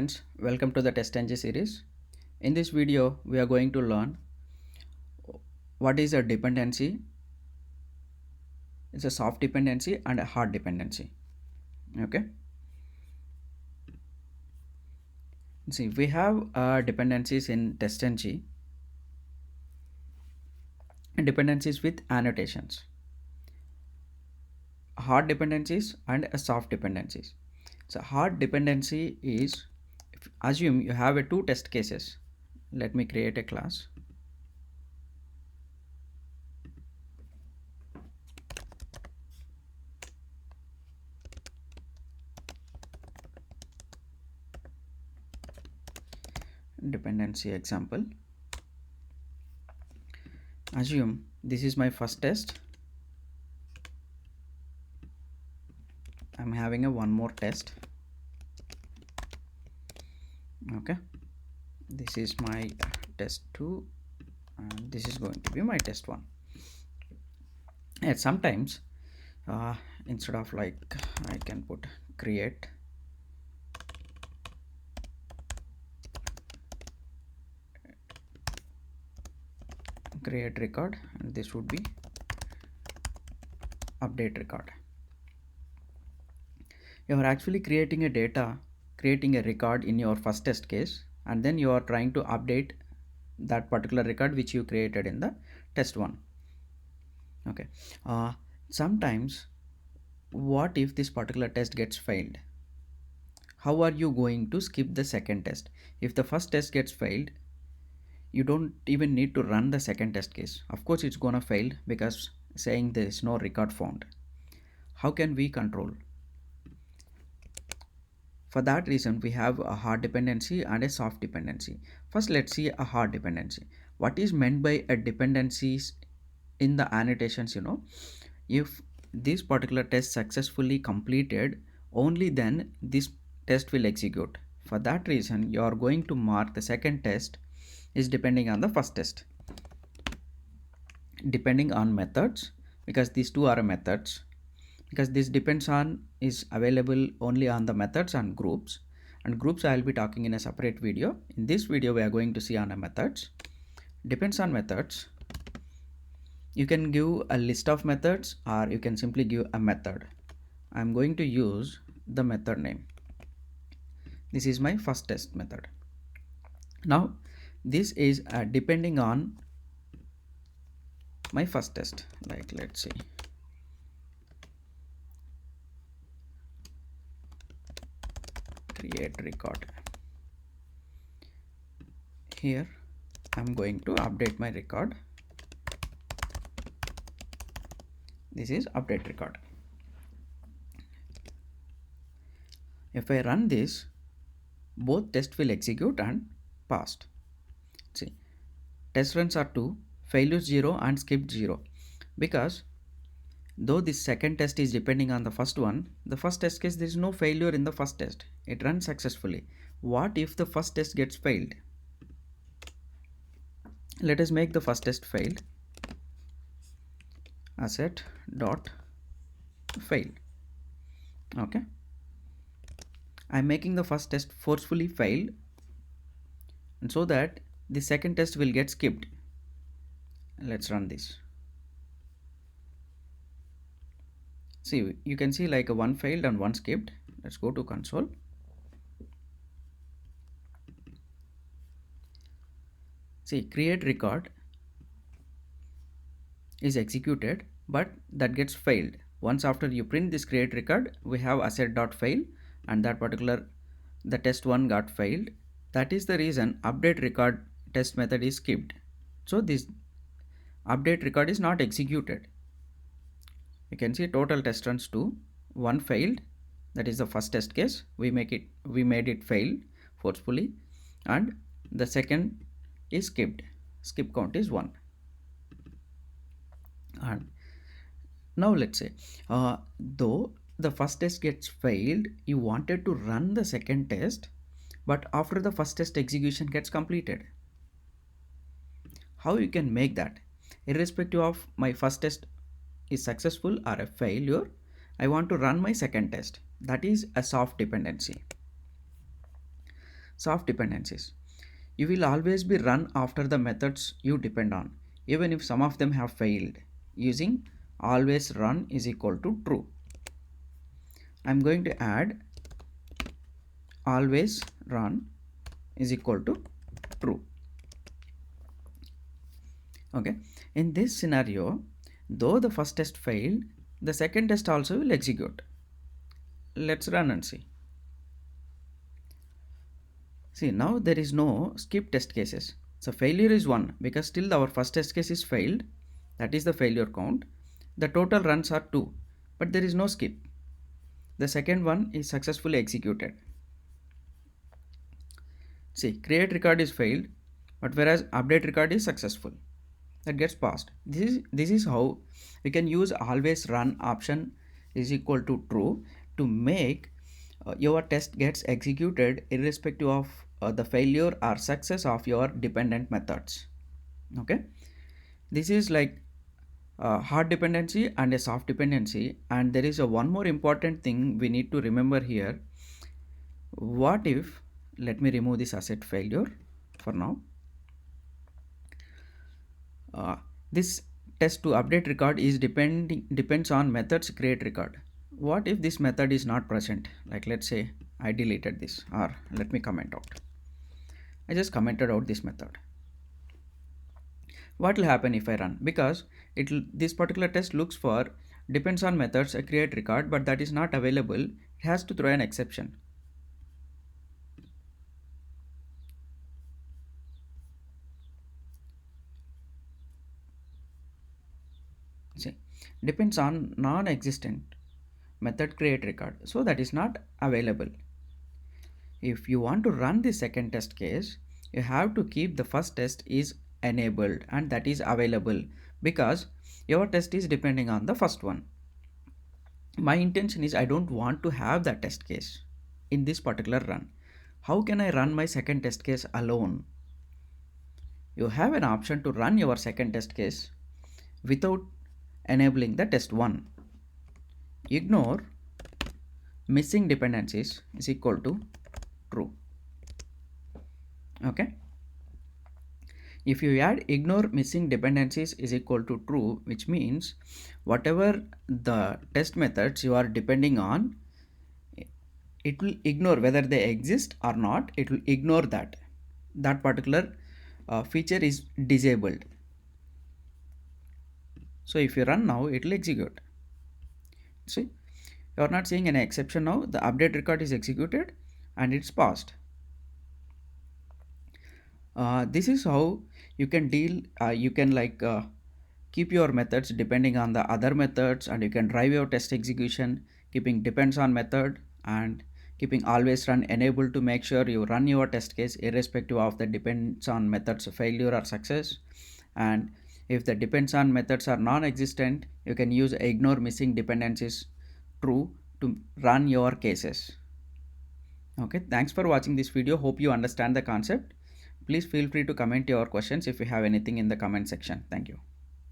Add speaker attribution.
Speaker 1: Friends, welcome to the TestNG series. In this video, we are going to learn what is a dependency. It's a soft dependency and a hard dependency. Okay. See, we have dependencies in TestNG, and dependencies with annotations, hard dependencies and a soft dependencies. So, hard dependency is assume you have a two test cases. Let me create a class. Dependency example. Assume this is my first test. I'm having a one more test. Okay, this is my test 2 and this is going to be my test 1. And sometimes instead of like I can put create record, and this would be update record. You are actually creating a record in your first test case, and then you are trying to update that particular record which you created in the test 1. Okay, sometimes what if this particular test gets failed? How are you going to skip the second test? If the first test gets failed, you don't even need to run the second test case. Of course it's gonna fail because saying there is no record found. How can we control? For that reason we have a hard dependency and a soft dependency. First let's see a hard dependency. What is meant by a dependencies in the annotations? If this particular test successfully completed, only then this test will execute. For that reason you are going to mark the second test is depending on the first test, depending on methods, because these two are methods, because this depends on is available only on the methods and groups, and groups I will be talking in a separate video. In this video we are going to see on the methods. Depends on methods. You can give a list of methods or you can simply give a method. I'm going to use the method name. This is my first test method. Now this is depending on my first test. Like let's see, create record. Here I'm going to update my record. This is update record. If I run this, both tests will execute and passed. See, test runs are 2, failures 0 and skipped 0, because though this second test is depending on the first one, the first test case there is no failure in the first test. It runs successfully. What if the first test gets failed? Let us make the first test failed. Asset dot fail. Okay, I'm making the first test forcefully failed, and so that the second test will get skipped. Let's run this. See, you can see like a one failed and one skipped. Let's go to console. See, create record is executed, but that gets failed. Once after you print this create record, we have asset.fail, and that particular the test 1 got failed. That is the reason update record test method is skipped. So this update record is not executed. You can see total test runs 2, one failed, that is the first test case. We made it fail forcefully, and the second is skipped. Skip count is 1. And now let's say though the first test gets failed, you wanted to run the second test, but after the first test execution gets completed. How you can make that? Irrespective of my first test is successful or a failure, I want to run my second test. That is a soft dependency. Soft dependencies. You will always be run after the methods you depend on, even if some of them have failed. Using always run is equal to true. I'm going to add always run is equal to true. Okay, in this scenario, though the first test failed, the second test also will execute. Let's run and see. See, now there is no skip test cases. So failure is 1 because still our first test case is failed. That is the failure count. The total runs are 2, but there is no skip. The second one is successfully executed. See, create record is failed, but whereas update record is successful. That gets passed. This is how we can use always run option is equal to true to make your test gets executed irrespective of the failure or success of your dependent methods. Okay, this is like a hard dependency and a soft dependency, and there is a one more important thing we need to remember here. What if, let me remove this asset failure for now. This test to update record is depends on methods create record. What if this method is not present? Like let's say I deleted this, or let me comment out. I just commented out this method. What will happen if I run? Because this particular test looks for depends on methods create record, but that is not available. It has to throw an exception. See, depends on non-existent method create record, so that is not available. If you want to run the second test case, you have to keep the first test is enabled and that is available, because your test is depending on the first one. My intention is I don't want to have that test case in this particular run. How can I run my second test case alone? You have an option to run your second test case without enabling the test 1. Ignore missing dependencies is equal to true. Okay, if you add ignore missing dependencies is equal to true, which means whatever the test methods you are depending on, it will ignore whether they exist or not. It will ignore that particular feature is disabled. So if you run now, it will execute. See, you are not seeing any exception now. The update record is executed and it's passed. This is how you can deal. You can keep your methods depending on the other methods, and you can drive your test execution keeping depends on method and keeping always run enabled to make sure you run your test case irrespective of the depends on methods failure or success. And if the depends on methods are non-existent, you can use ignore missing dependencies true to run your cases. Okay, thanks for watching this video. Hope you understand the concept. Please feel free to comment your questions if you have anything in the comment section. Thank you.